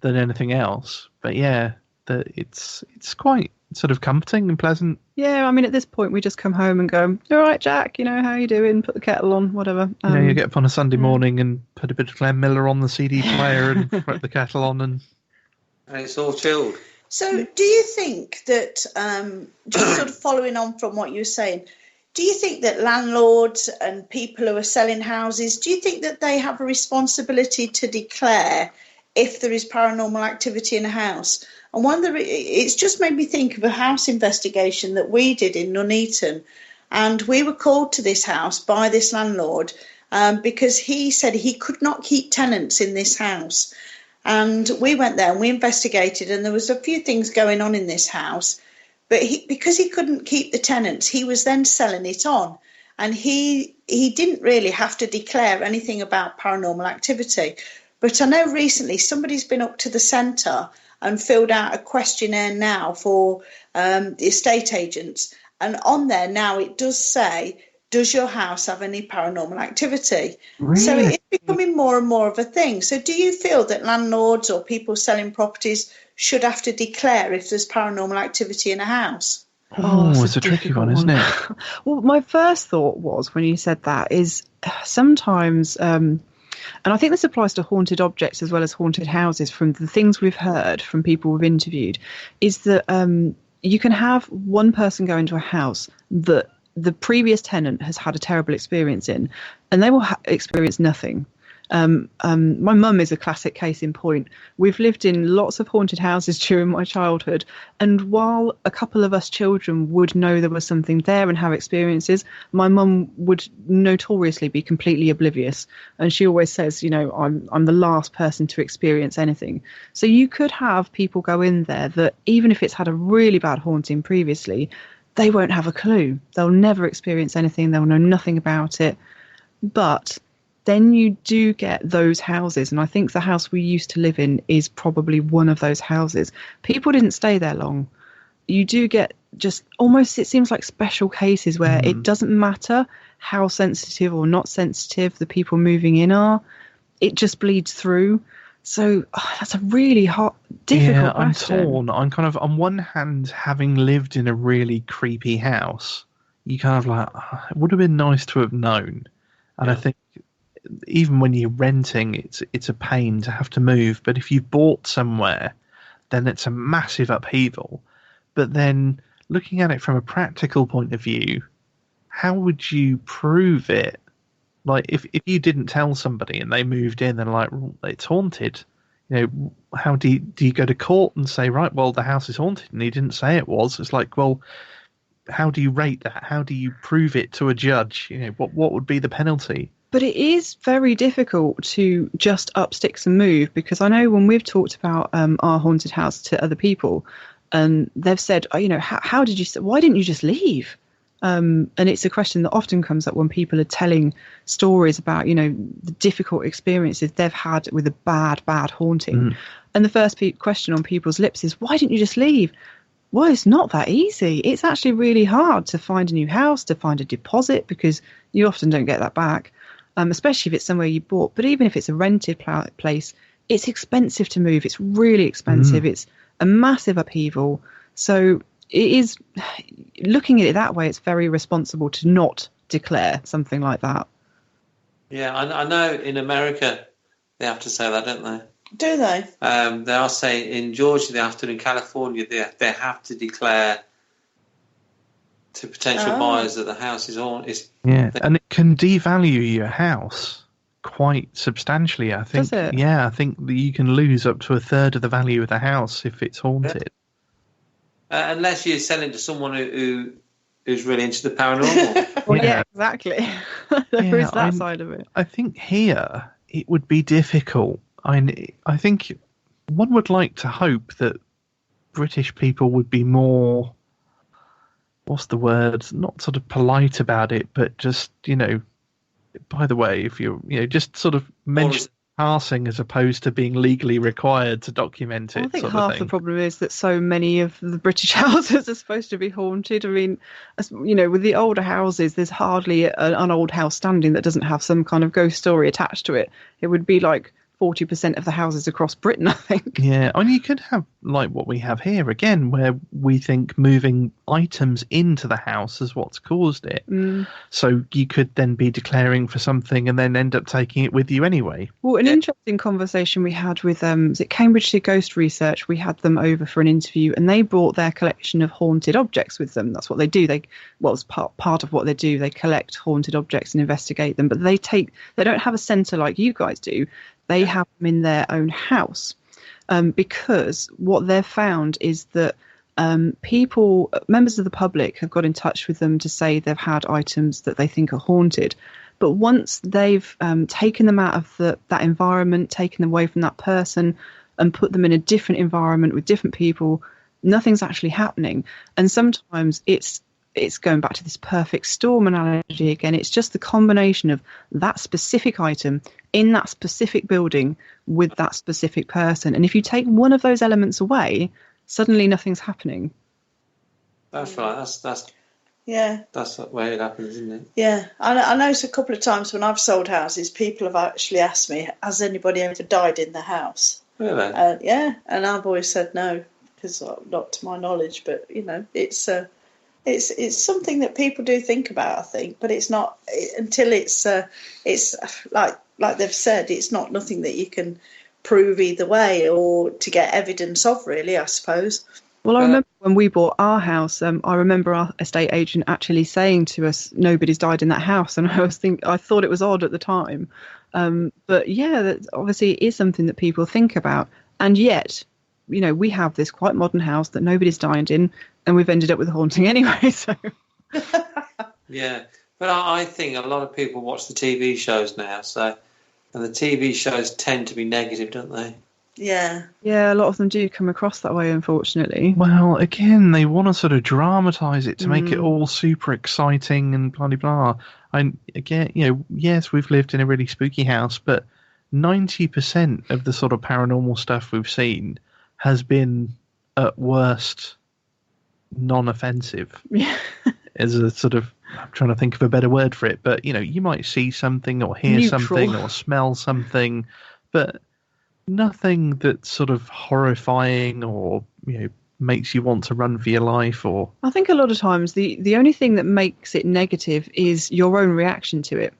than anything else. But yeah, it's quite sort of comforting and pleasant. Yeah, I mean, at this point, we just come home and go, all right, Jack, how you doing? Put the kettle on, whatever. You get up on a Sunday morning and put a bit of Glenn Miller on the CD player and put the kettle on, and it's all chilled. So do you think that, just sort of following on from what you were saying, do you think that landlords and people who are selling houses, do you think that they have a responsibility to declare if there is paranormal activity in a house? And it's just made me think of a house investigation that we did in Nuneaton, and we were called to this house by this landlord because he said he could not keep tenants in this house. And we went there and we investigated, and there was a few things going on in this house. But because he couldn't keep the tenants, he was then selling it on. And he didn't really have to declare anything about paranormal activity. But I know recently somebody's been up to the centre and filled out a questionnaire now for the estate agents. And on there now it does say, does your house have any paranormal activity? Really? So it's becoming more and more of a thing. So do you feel that landlords or people selling properties should have to declare if there's paranormal activity in a house? Oh, it's a tricky one, isn't it? Well, my first thought was, when you said that, is sometimes, and I think this applies to haunted objects as well as haunted houses, from the things we've heard from people we've interviewed, is that you can have one person go into a house that the previous tenant has had a terrible experience in, and they will experience nothing. My mum is a classic case in point. We've lived in lots of haunted houses during my childhood, and while a couple of us children would know there was something there and have experiences, my mum would notoriously be completely oblivious, and she always says, I'm the last person to experience anything. So you could have people go in there that, even if it's had a really bad haunting previously, they won't have a clue. They'll never experience anything. They'll know nothing about it. But then you do get those houses, and I think the house we used to live in is probably one of those houses. People didn't stay there long. You do get just almost, it seems like special cases where it doesn't matter how sensitive or not sensitive the people moving in are. It just bleeds through. So that's a really difficult question. I'm torn. I'm kind of, on one hand, having lived in a really creepy house, you kind of like, it would have been nice to have known. And I think even when you're renting, it's a pain to have to move. But if you've bought somewhere then it's a massive upheaval. But then looking at it from a practical point of view, how would you prove it? Like, if you didn't tell somebody and they moved in and like, it's haunted, how do you go to court and say, right, well, the house is haunted and he didn't say it was? It's like, well, how do you rate that? How do you prove it to a judge? What would be the penalty? But it is very difficult to just up sticks and move, because I know when we've talked about our haunted house to other people, they've said, why didn't you just leave? And it's a question that often comes up when people are telling stories about, the difficult experiences they've had with a bad haunting. And the first question on people's lips is, why didn't you just leave? Well, it's not that easy. It's actually really hard to find a new house, to find a deposit, because you often don't get that back, especially if it's somewhere you bought. But even if it's a rented place, it's expensive to move. It's really expensive. It's a massive upheaval. So it is, looking at it that way, it's very responsible to not declare something like that. Yeah, I know in America they have to say that, don't they? Do they? They are saying in Georgia they have to, in California they have to declare to potential buyers that the house is haunted. Yeah, and it can devalue your house quite substantially, I think. Does it? Yeah, I think that you can lose up to a third of the value of the house if it's haunted. Unless you're selling to someone who's really into the paranormal. Well, yeah, exactly. There is that side of it. I think here it would be difficult. I think one would like to hope that British people would be more, what's the word, not sort of polite about it, but just, by the way, if you're, just sort of mention passing as opposed to being legally required to document it. I think half the problem is that so many of the British houses are supposed to be haunted. I mean, with the older houses, there's hardly an old house standing that doesn't have some kind of ghost story attached to it. It would be like 40% of the houses across Britain, I think. Yeah, I mean, you could have like what we have here again, where we think moving items into the house is what's caused it. So you could then be declaring for something and then end up taking it with you anyway. Well, an interesting conversation we had with Cambridgeshire Ghost Research. We had them over for an interview, and they brought their collection of haunted objects with them. That's what they do. It's part of what they do. They collect haunted objects and investigate them, but they don't have a centre like you guys do. They have them in their own house, because what they've found is that members of the public have got in touch with them to say they've had items that they think are haunted. But once they've taken them out of that environment, taken them away from that person and put them in a different environment with different people, nothing's actually happening. And sometimes it's going back to this perfect storm analogy again. It's just the combination of that specific item in that specific building with that specific person. And if you take one of those elements away, suddenly nothing's happening. That's right. That's the way it happens, isn't it? Yeah. I noticed a couple of times when I've sold houses, people have actually asked me, has anybody ever died in the house? Really? Yeah. And I've always said no, because not to my knowledge, but, it's something that people do think about, I think, but it's not until it's like they've said, it's not nothing that you can prove either way or to get evidence of, really, I suppose. Well, I remember when we bought our house, I remember our estate agent actually saying to us, nobody's died in that house. And I thought it was odd at the time. But yeah, that obviously is something that people think about. And yet, we have this quite modern house that nobody's died in, and we've ended up with a haunting anyway. So yeah, but I think a lot of people watch the TV shows now, and the TV shows tend to be negative, don't they? Yeah, a lot of them do come across that way, unfortunately. Well, again, they want to sort of dramatise it to make it all super exciting and blah blah. And again, yes, we've lived in a really spooky house, but 90% of the sort of paranormal stuff we've seen has been at worst non-offensive. Yeah. As a sort of, I'm trying to think of a better word for it, but you might see something or hear something or smell something, but nothing that's sort of horrifying or makes you want to run for your life. Or I think a lot of times the only thing that makes it negative is your own reaction to it.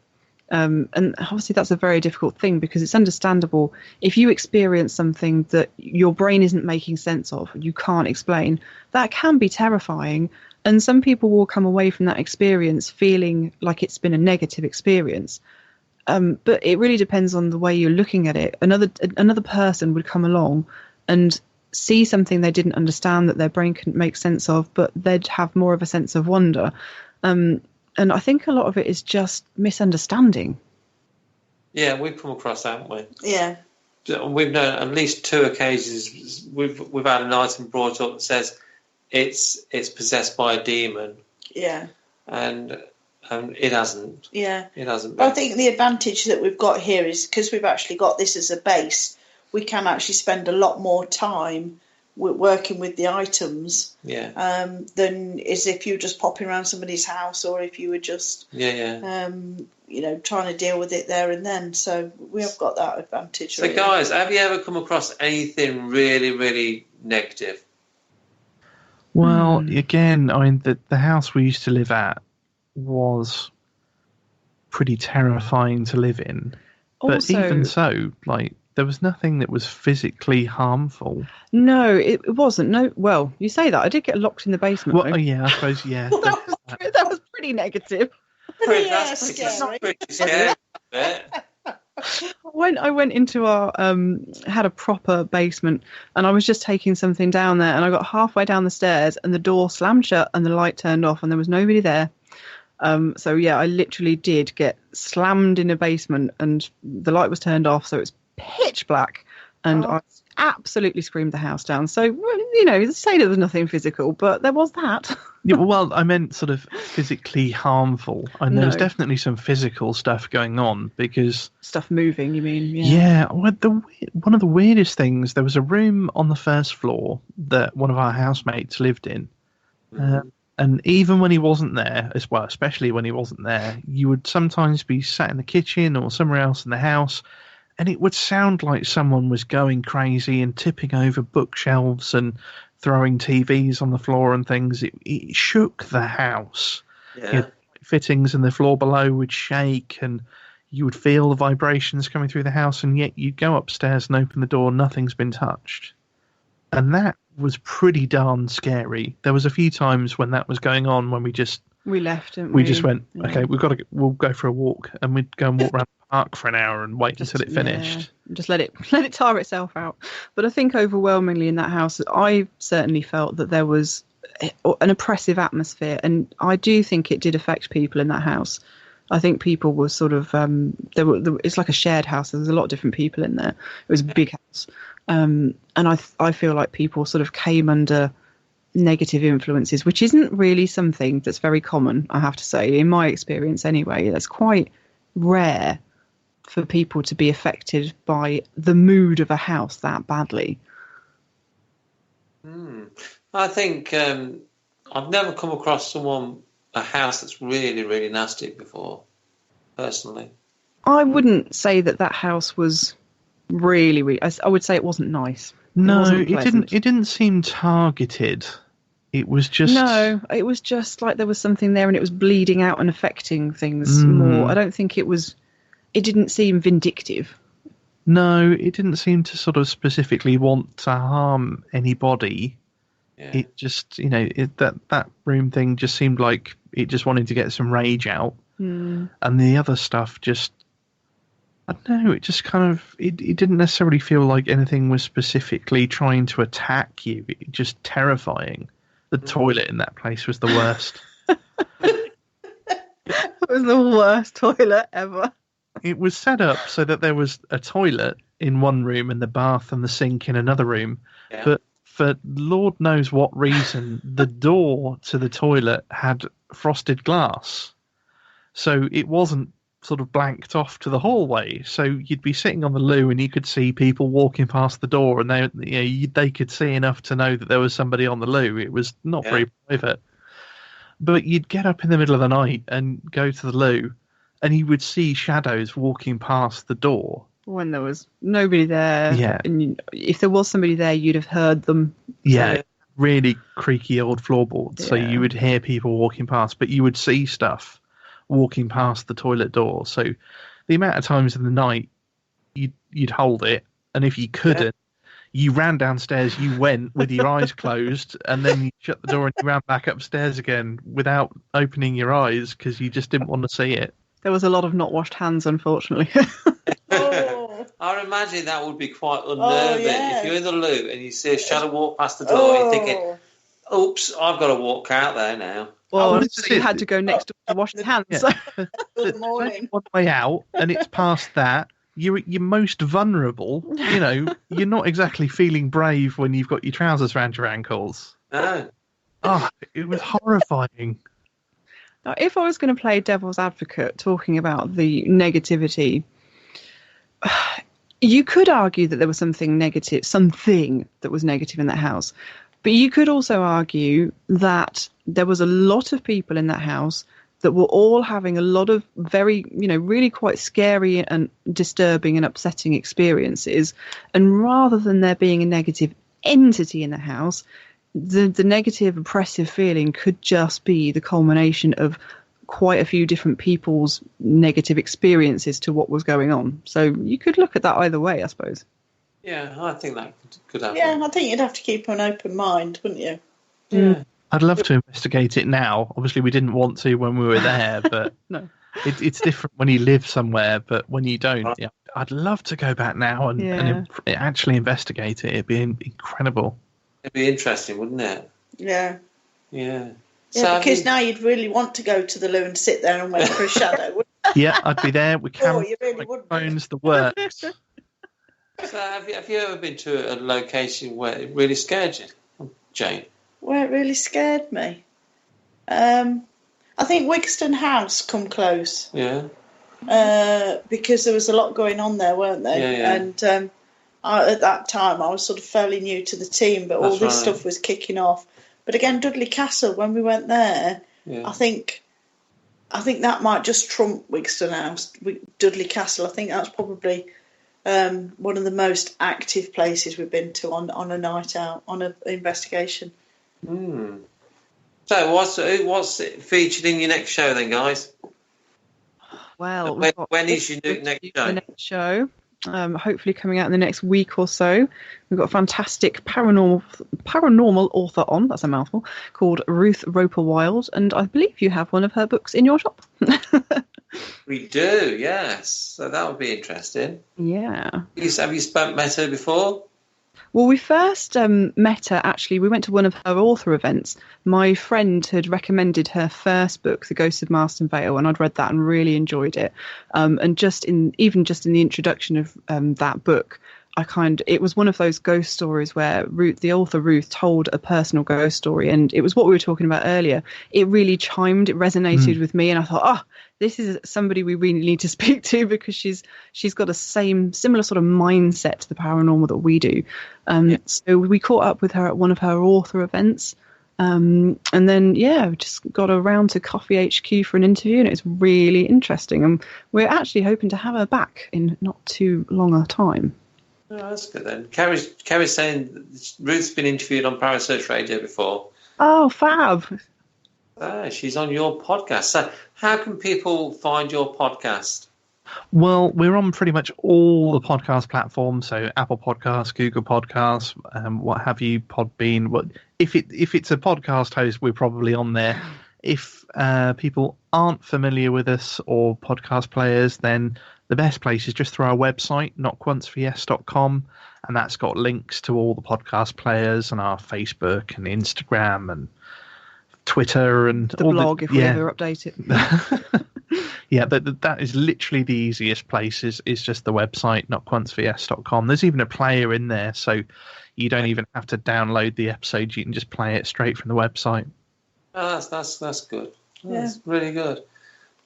And obviously that's a very difficult thing, because it's understandable if you experience something that your brain isn't making sense of, you can't explain, that can be terrifying. And some people will come away from that experience feeling like it's been a negative experience. But it really depends on the way you're looking at it. Another person would come along and see something they didn't understand, that their brain couldn't make sense of, but they'd have more of a sense of wonder. And I think a lot of it is just misunderstanding. Yeah, we've come across that, haven't we? Yeah. We've known at least 2 occasions. We've had an item brought up that says it's possessed by a demon. Yeah. And it hasn't. Yeah. It hasn't been. Well, I think the advantage that we've got here is because we've actually got this as a base, we can actually spend a lot more time working with the items than is if you're just popping around somebody's house, or if you were just trying to deal with it there and then. So we have got that advantage. So really. Guys, have you ever come across anything really, really negative? Well, again, I mean, the house we used to live at was pretty terrifying to live in. But Also, even so, like, there was nothing that was physically harmful. No, it wasn't. No, well, you say that. I did get locked in the basement. Well, yeah, I suppose, yeah. that was pretty negative. That's pretty scary. I went into our had a proper basement, and I was just taking something down there, and I got halfway down the stairs and the door slammed shut and the light turned off and there was nobody there. So yeah, I literally did get slammed in a basement and the light was turned off, so it's pitch black, and I absolutely screamed the house down. So, say there was nothing physical, but there was that. Yeah, well, I meant sort of physically harmful, and there was definitely some physical stuff going on, because stuff moving, you mean? Yeah. Well, one of the weirdest things, there was a room on the first floor that one of our housemates lived in, and even when he wasn't there, as well, especially when he wasn't there, you would sometimes be sat in the kitchen or somewhere else in the house, and it would sound like someone was going crazy and tipping over bookshelves and throwing TVs on the floor and things. It shook the house. Yeah. Fittings in the floor below would shake, and you would feel the vibrations coming through the house, and yet you'd go upstairs and open the door, nothing's been touched. And that was pretty darn scary. There was a few times when that was going on when we left, didn't we? We just went, okay, we'll go for a walk, and we'd go and walk around the park for an hour and wait until it finished. Just let it tire itself out. But I think overwhelmingly in that house, I certainly felt that there was an oppressive atmosphere, and I do think it did affect people in that house. I think people were sort of it's like a shared house. There was a lot of different people in there. It was a big house, and I feel like people sort of came under negative influences, which isn't really something that's very common, I have to say, in my experience anyway. That's quite rare for people to be affected by the mood of a house that badly. I think I've never come across a house that's really, really nasty before, personally. I wouldn't say that house was really, really, I would say it wasn't nice. No, it didn't seem targeted. It was just... No, it was just like there was something there and it was bleeding out and affecting things more. I don't think it didn't seem vindictive. No, it didn't seem to sort of specifically want to harm anybody. Yeah. It just, that room thing just seemed like it just wanted to get some rage out. And the other stuff just, I don't know, it just kind of, it didn't necessarily feel like anything was specifically trying to attack you. It just terrifying. The toilet in that place was the worst. It was the worst toilet ever. It was set up so that there was a toilet in one room and the bath and the sink in another room. Yeah. But for Lord knows what reason, the door to the toilet had frosted glass. So it wasn't sort of blanked off to the hallway. So you'd be sitting on the loo and you could see people walking past the door, and they could see enough to know that there was somebody on the loo. It was not very private. But you'd get up in the middle of the night and go to the loo, and you would see shadows walking past the door. When there was nobody there. Yeah. And if there was somebody there, you'd have heard them. Yeah. Really creaky old floorboards. Yeah. So you would hear people walking past, but you would see stuff walking past the toilet door. So the amount of times in the night you'd hold it, and if you couldn't, you ran downstairs, you went with your eyes closed, and then you shut the door and you ran back upstairs again without opening your eyes because you just didn't want to see it. There was a lot of not washed hands, unfortunately. I imagine that would be quite unnerving. If you're in the loo and you see a shadow walk past the door, you're thinking, oops, I've got to walk out there now. Well, you had to go next door to wash the hands. Yeah. Good morning. One way out, and it's past that. You're most vulnerable. You know, you're not exactly feeling brave when you've got your trousers around your ankles. No. Oh, it was horrifying. Now, if I was going to play devil's advocate talking about the negativity, you could argue that there was something that was negative in that house. But you could also argue that there was a lot of people in that house that were all having a lot of very, really quite scary and disturbing and upsetting experiences. And rather than there being a negative entity in the house, the negative, oppressive feeling could just be the culmination of quite a few different people's negative experiences to what was going on. So you could look at that either way, I suppose. Yeah, I think that could happen. Yeah, I think you'd have to keep an open mind, wouldn't you? Yeah. I'd love to investigate it now. Obviously, we didn't want to when we were there, but No. It's different when you live somewhere. But when you don't, I'd love to go back now and actually investigate it. It'd be incredible. It'd be interesting, wouldn't it? Yeah. Yeah. Yeah, because now you'd really want to go to the loo and sit there and wait for a shadow, wouldn't you? Yeah, I'd be there with cameras, you really would. phones, the works. So have you ever been to a location where it really scared you, Jane? Where it really scared me? I think Wigston House come close. Yeah. Because there was a lot going on there, weren't there? Yeah. And at that time, I was sort of fairly new to the team, but all this stuff was kicking off. But again, Dudley Castle, when we went there, I think that might just trump Wigston House. Dudley Castle, I think that's probably one of the most active places we've been to on a night out, on an investigation. Mm. So what's featured in your next show then, guys? Well, when is your next show? The next show, hopefully coming out in the next week or so. We've got a fantastic paranormal author on, that's a mouthful, called Ruth Roper Wild, and I believe you have one of her books in your shop. We do, yes. So that would be interesting. Yeah. Have you met her before? Well, we first met her, actually, we went to one of her author events. My friend had recommended her first book, The Ghost of Marston Vale, and I'd read that and really enjoyed it. And just in the introduction of that book, it was one of those ghost stories where the author Ruth told a personal ghost story, and it was what we were talking about earlier. It really chimed, it resonated with me, and I thought, this is somebody we really need to speak to, because she's got a similar sort of mindset to the paranormal that we do. So we caught up with her at one of her author events, and then just got around to Coffee HQ for an interview, and it's really interesting. And we're actually hoping to have her back in not too long a time. Oh, that's good then. Carrie's saying Ruth's been interviewed on Parasearch Radio before. Oh, fab. She's on your podcast. So how can people find your podcast? Well, we're on pretty much all the podcast platforms, so Apple Podcasts, Google Podcasts, what have you, Podbean. If it's a podcast host, we're probably on there. If people aren't familiar with us or podcast players, then the best place is just through our website, notonceforyes.com, and that's got links to all the podcast players and our Facebook and Instagram and Twitter and the blog if we ever update it. Yeah, but that is literally the easiest place is just the website, notonceforyes.com. There's even a player in there, so you don't even have to download the episodes. You can just play it straight from the website. Oh, that's good. That's really good.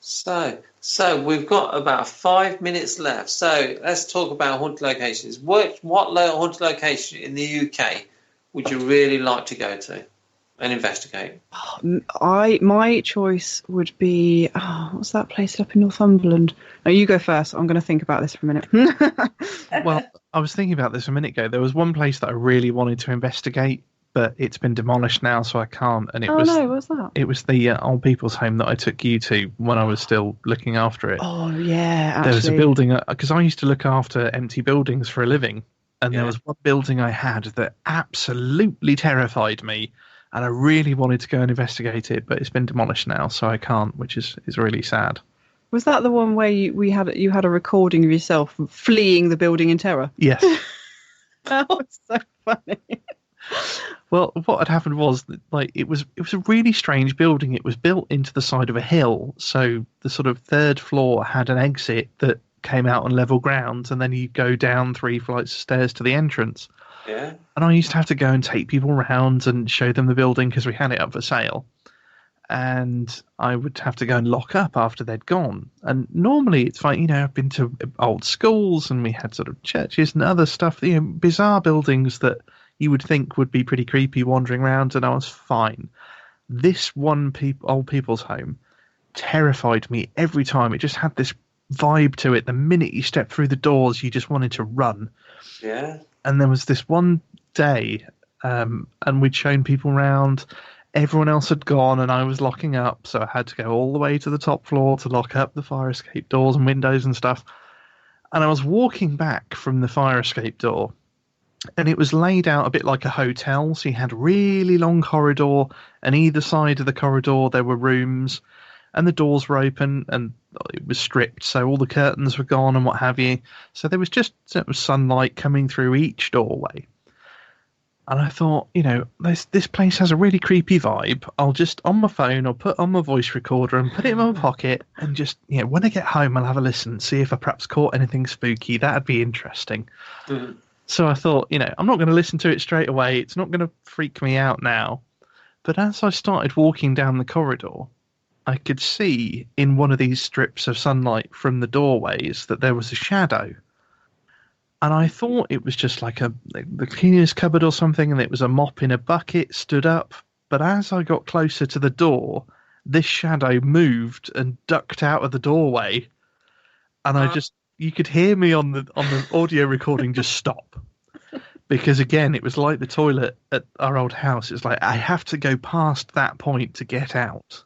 So we've got about 5 minutes left. So let's talk about haunted locations. What haunted location in the UK would you really like to go to and investigate? My choice would be what's that place up in Northumberland? No, you go first. I'm going to think about this for a minute. Well, I was thinking about this a minute ago. There was one place that I really wanted to investigate, but it's been demolished now, so I can't. And What was that? It was the old people's home that I took you to when I was still looking after it. Oh yeah, actually. There was a building because I used to look after empty buildings for a living, and there was one building I had that absolutely terrified me, and I really wanted to go and investigate it, but it's been demolished now, so I can't, which is really sad. Was that the one where you had a recording of yourself fleeing the building in terror? Yes. That was so funny. Well, what had happened was that, it was a really strange building. It was built into the side of a hill, so the sort of third floor had an exit that came out on level ground, and then you go down 3 flights of stairs to the entrance. Yeah. And I used to have to go and take people around and show them the building because we had it up for sale. And I would have to go and lock up after they'd gone. And normally it's fine, I've been to old schools and we had sort of churches and other stuff, bizarre buildings that you would think would be pretty creepy wandering around, and I was fine. This one old people's home terrified me every time. It just had this vibe to it. The minute you stepped through the doors, you just wanted to run. Yeah. And there was this one day, and we'd shown people around. Everyone else had gone and I was locking up, so I had to go all the way to the top floor to lock up the fire escape doors and windows and stuff. And I was walking back from the fire escape door, and it was laid out a bit like a hotel, so you had a really long corridor, and either side of the corridor there were rooms, and the doors were open, and it was stripped, so all the curtains were gone and what have you. So there was just sunlight coming through each doorway. And I thought, this place has a really creepy vibe. I'll just, on my phone, I'll put on my voice recorder and put it in my pocket, and just, when I get home, I'll have a listen, see if I perhaps caught anything spooky. That'd be interesting. Mm. So I thought, I'm not going to listen to it straight away. It's not going to freak me out now. But as I started walking down the corridor, I could see in one of these strips of sunlight from the doorways that there was a shadow. And I thought it was just like the cleaner's cupboard or something, and it was a mop in a bucket stood up. But as I got closer to the door, this shadow moved and ducked out of the doorway. And you could hear me on the audio recording just stop. Because again, it was like the toilet at our old house. It's like, I have to go past that point to get out.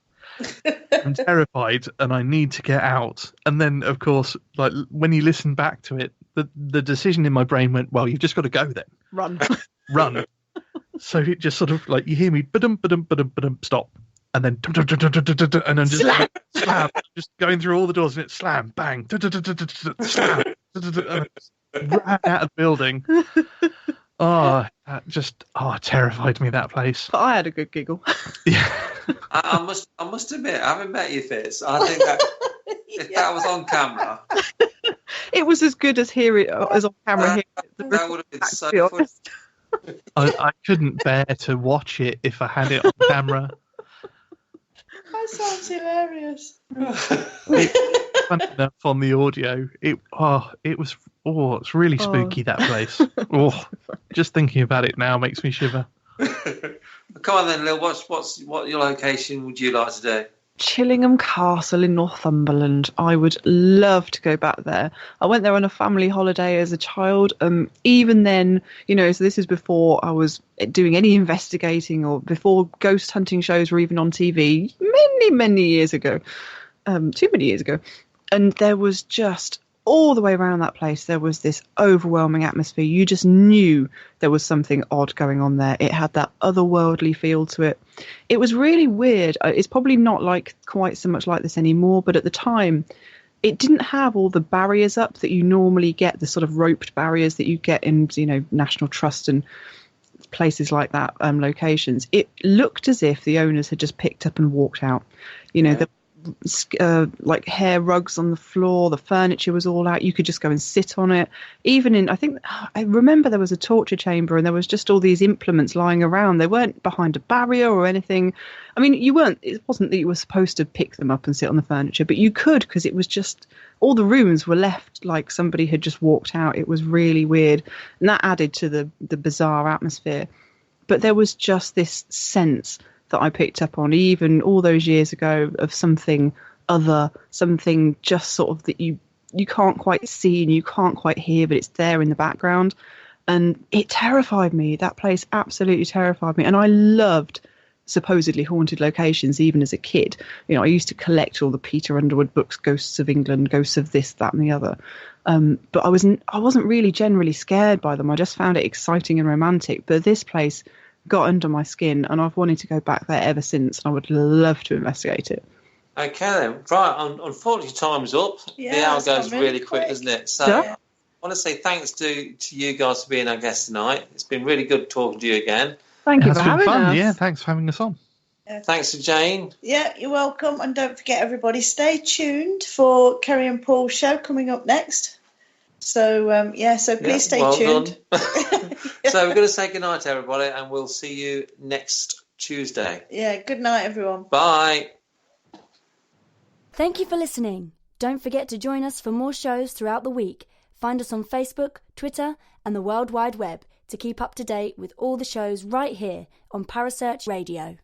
I'm terrified and I need to get out. And then, of course, when you listen back to it, the decision in my brain went, well, you've just got to go then. Run. Run. So it just sort of you hear me, ba-dum, ba-dum, ba-dum, ba-dum, stop. And then, and then just slam, just going through all the doors, and it slam, bang, slam, ran out of the building. That terrified me, that place. But I had a good giggle. Yeah. I must admit, I haven't met you, Fitz. I think that if that was on camera, it was as good as on camera. That would have been so funny. I couldn't bear to watch it if I had it on camera. That sounds hilarious. Funny enough on the audio, it's really spooky, that place. Just thinking about it now makes me shiver. Come on then, Lil. What your location would you like to do? Chillingham Castle in Northumberland. I would love to go back there. I went there on a family holiday as a child. Even then, so this is before I was doing any investigating or before ghost hunting shows were even on TV. Many, many years ago. Too many years ago. And there was just all the way around that place, there was this overwhelming atmosphere. You just knew there was something odd going on there. It had that otherworldly feel to it. It was really weird. It's probably not quite so much like this anymore, but at the time, it didn't have all the barriers up that you normally get, the sort of roped barriers that you get in, National Trust and places like that, locations. It looked as if the owners had just picked up and walked out. The hair rugs on the floor, the furniture was all out, you could just go and sit on it. Even I remember there was a torture chamber and there was just all these implements lying around. They weren't behind a barrier or anything. I mean, it wasn't that you were supposed to pick them up and sit on the furniture, but you could, because it was just, all the rooms were left like somebody had just walked out. It was really weird, and that added to the bizarre atmosphere. But there was just this sense that I picked up on even all those years ago of something other, something just sort of that you can't quite see and you can't quite hear, but it's there in the background. And it terrified me. That place absolutely terrified me. And I loved supposedly haunted locations even as a kid. I used to collect all the Peter Underwood books, Ghosts of England, Ghosts of this, that and the other. But I wasn't really generally scared by them. I just found it exciting and romantic. But this place got under my skin, and I've wanted to go back there ever since, and I would love to investigate it. Okay then. Right, unfortunately time's up. Yeah, the hour goes really quick, doesn't it? So Yeah. I want to say thanks to you guys for being our guests tonight. It's been really good talking to you again. Thank you It's for been having fun. us. Yeah, thanks for having us on. Thanks to Jane. Yeah, you're welcome. And don't forget, everybody, stay tuned for Kerry and Paul's show coming up next. So, so please stay tuned. So we're going to say goodnight to everybody, and we'll see you next Tuesday. Yeah, good night, everyone. Bye. Thank you for listening. Don't forget to join us for more shows throughout the week. Find us on Facebook, Twitter, and the World Wide Web to keep up to date with all the shows right here on Parasearch Radio.